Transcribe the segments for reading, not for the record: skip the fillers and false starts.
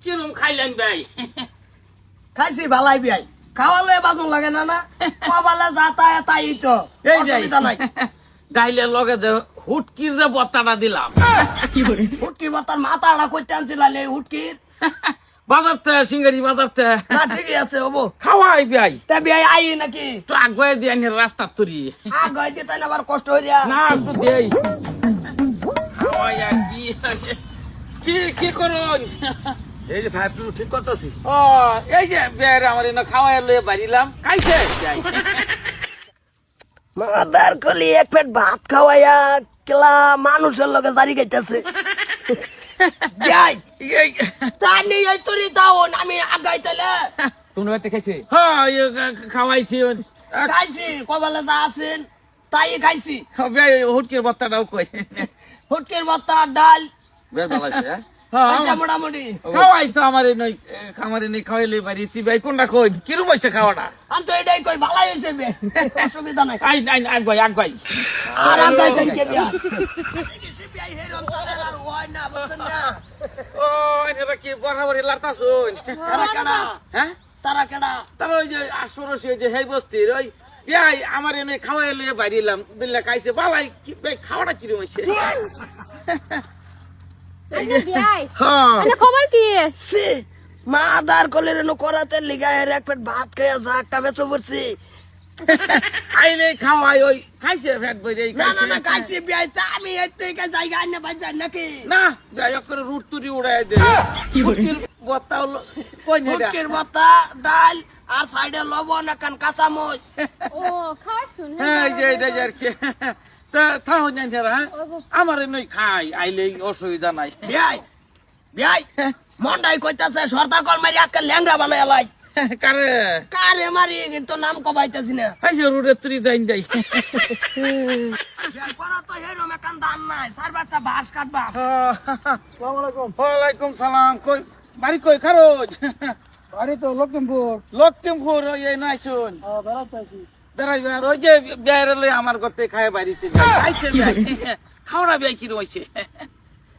কিরম খাইলেন ভাই? খাইছি ভালাই বিয়াই খাওয়ালে বাজন লাগে না না কবালে যাতা তাই তো এই যে অসুবিধা নাই ডাইলের লগে যে হুটকির যে বত্তাটা দিলাম হুটকি বাতার মাথাটা কইতে আনছিলালে হুটকির বাজারতে সিঙ্গারি বাজারতে না ঠিকই আছে ওবো খাওয়াই ভাই তা বিয়াই আই নাকি তো আগুয়ে দিয়ে আনি রাস্তা তুরি আগ হইতে তাই না আবার কষ্ট হইয়া না একটু দেই খাওয়াই আর কি কি করুন এই যে ফাইভ ঠিক করতেছি ও এই যে বের আমার এনে খাওয়াই লয়ে বাড়িলাম খাইছে যাই মাদার কলি এক পেট ভাত খাওয়াইয়া কেলা মানুষের লগে জারি গাইতেছে যাই এই তানি এই তরি দাও আমি আগাইতেলে তুমি বাড়িতে খাইছে হ্যাঁ খাওয়াইছি খাইছি কবালে যা আছেন তাই খাইছি হুটকির বত্তাটাও কই হুটকির ভর্তা ডাল বেশ ভালো আছে খাইছে মোটামুটি খাওয়াই তো আমার নেই খাওয়াই লই বাড়িছি ভাই কোনটা কই কিরম হয়েছে খাওয়াটা আমি তো এটাই কই ভালাই হয়েছে বে অসুবিধা নাই আই আই আগাই আগাই আর আগাই কই কে বিয়া বিয়া হেরম তালে আর হয় না বুঝছেন না ও এটা কি বরাবরই লারতাছুন তারা কেডা হ্যাঁ তারা কেডা তার ওই যে আশরসি ওই যে হেই বস্তির ওই ভাই আমার এনে খাওয়াই লইয়ে বাড়িলাম দিল্লা খাইছে বালাই কি ভাই খাওয়াটা কিরম হয়েছে খবর কি সি মা আদার কলের নো করাতে লিগা এর এক পেট ভাত খাইয়া যা একটা বেচো পড়ছি আইলে খাওয়াই ওই খাইছে ফ্যাট বই এই না না না খাইছি বিয়াই তা আমি এতে কা জায়গা আইনা বাই যাই নাকি না ভাই করে রুট তুরি উড়াই দে হুটকির বত্তা হলো কই নেডা হুটকির ভর্তা ডাল আর সাইডে লবণ কান কাঁচা মরিচ ও খাওয়াইছুন হ্যাঁ এই যে এটা আর কি তা থাও না যারা আমার নই খাই আইলে অসুবিধা নাই বিয়াই বিয়াই মন্ডাই কইতাছে সরতা কল মারি আজকে ল্যাংড়া বানাই লাই কারে কারে মারি কিন্তু নাম কবাইতাছি না আইছে রুটে তুরি যাইন যাই বিয়াই পড়া তো হেরম কান দান নাই সারবারটা বাস কাটবা আসসালামু আলাইকুম ওয়ালাইকুম সালাম কই বাড়ি কই খারোজ বাড়ি তো লক্ষ্মীপুর লক্ষ্মীপুর এই নাই শুন বেড়াতে আছি বেড়াই বেড়াই ওই যে বেড়ালে আমার করতে খায় বাড়িছে খাইছে ভাই খাওয়া ভাই কি রয়েছে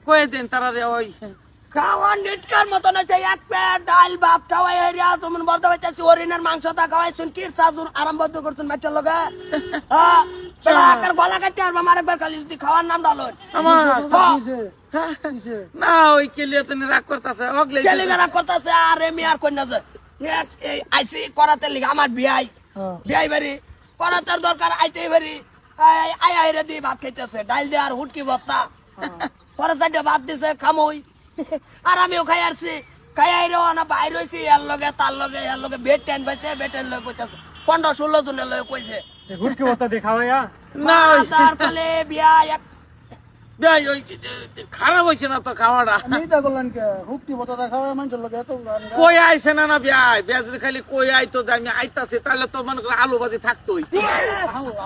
কয়ে দেন তারা রে ওই খাওয়া নিটকার মতন আছে এক পেট ডাল ভাত খাওয়াই হেরিয়া তুমি বলতে পারতেছি হরিণের মাংসটা খাওয়াইছুন কি সাজুর আরম্ভ করছুন মাছের লগে আকার গলা কাটতে আর আমার একবার খালি যদি খাওয়ার নাম ডালন আমার কিসে না ওই কেলিয়া তো রাগ করতেছে অগলে কেলে গারা করতেছে আর এমি আর কন্যা যে এই আইসি করাতে লিগে আমার বিয়াই বিয়াই বাড়ি করাতের দরকার আইতেই বাড়ি আই আই রে দি ভাত খাইতেছে ডাল দিয়ে আর হুটকি ভর্তা পরে চারটে ভাত দিছে খামই আর আমিও খাই আসছি খাই আইরো না বাইর হইছি এর লগে তার লগে বেড টেন পাইছে বেড টেন লগে কইতাছে 15-16 জনের লগে কইছে হুটকি বর্তা দিয়ে খাওয়াইয়া না তার কলে বিয়া এক ভাই ওই খারাপ হয়েছে না তো খাওয়াটা আমি তা করলেন কে হুটকি বর্তা খাওয়াই মানুষের লোক এত কই আইছে না না ভাই ভাই যদি খালি কই আইতো যে আমি আইতাছে তাহলে তো মনে করে আলু ভাজি থাকতোই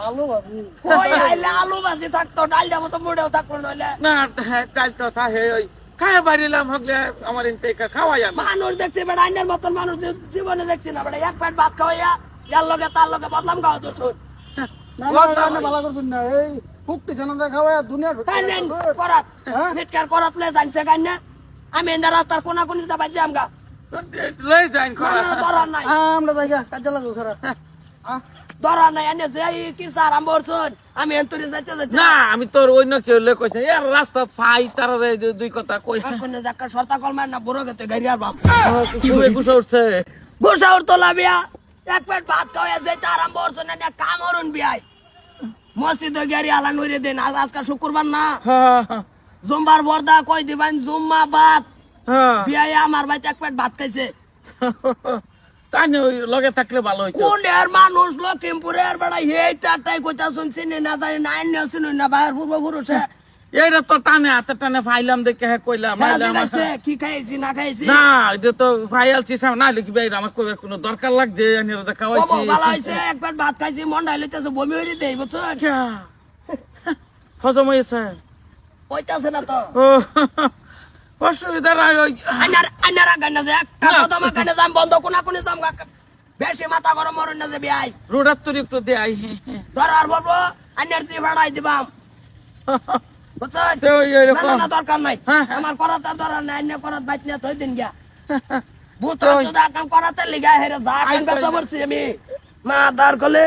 আলো বাবু কই আইলে আলু ভাজি থাকতো ডাল দেবো তো মুড়েও থাকতো নইলে না কাল তো থাকে ওই খায় বাড়িলাম হগলে আমার ইনতে খাওয়াই আমি মানুষ দেখছি বেড়া আইনের মতন মানুষ জীবনে দেখছি না বেড়া এক পেট ভাত খাওয়াইয়া এর লগে তার লগে বদলাম খাওয়া তো শুন না না ভালো করছেন না এই হুটকি জানা খাওয়াইয়া দুনিয়া করাত হ্যাঁ? নিটকার করাত লে জানছে গান না আমি এনে রাস্তার কোনা কোনি দা বাজে আমগা লই যাইন না না দরার নাই আমরা জায়গা কাজে লাগো খারাপ দরার নাই এনে যে কি সার আমবরছুন আমি এন্তরি যাইতে যাইতে না আমি তোর অন্য কেউ লোক কইছে এর রাস্তা ফাই তার দুই কথা কই আর কোনে যাক্কা সরতা কল মার না বড় গেতে গাড়ি আর বাম খুবই গুছা উঠছে গোসাউর তোলা বিয়া এক পেট ভাত খাওয়া যাইতে আরাম বরছুন না কাম হরুন বিয়াই মসজিদে গাড়ি আলা নইরে দেন আজকাল শুক্রবার না জুম্বার বর্দা কই দিবেন জুম্মা বাত বিয়াই আমার ভাই এক পেট ভাত খাইছে তাই না ওই লগে থাকলে ভালো হইতো কোন এর মানুষ লখিমপুরের বেড়া এই চারটাই কইতা শুনছি না জানি নাইন না শুনুন না বাইরের পূর্বপুরুষে এইটা তো টানে হাতে টানে ফাইলাম দেখে হ্যাঁ কইলাম নাইলে আমার কি খাইছি না খাইছি না এটা তো ফাইলছি না লিখি ভাই আমার কইবার কোনো দরকার লাগছে আমি ওটা খাওয়াইছি ভালো হয়েছে এক পেট ভাত খাইছি মন ডাইলিতেছে বমি হইরে দেই বুঝছেন হজম হয়েছে কইতাছে না তো ও অসুবিধা নাই ওই আইনারা গান্না যে একটা কথা মাখানে যাম বন্ধ কোনা কোনে যাম বেশি মাথা গরম মরন না যে বিয়াই রোডার তোর একটু দেয় ধর আর বলবো আইনার যে ভাড়াই দিবাম বুঝছেন তো এরকম না দরকার নাই হ্যাঁ। আমার করাতে দরকার নাই আইনা করাত বাইত না থই দিন গিয়া বুঝছো কাম করাতে লিগা হেরে যা কাম বেচা পড়ছি আমি মা দার কলে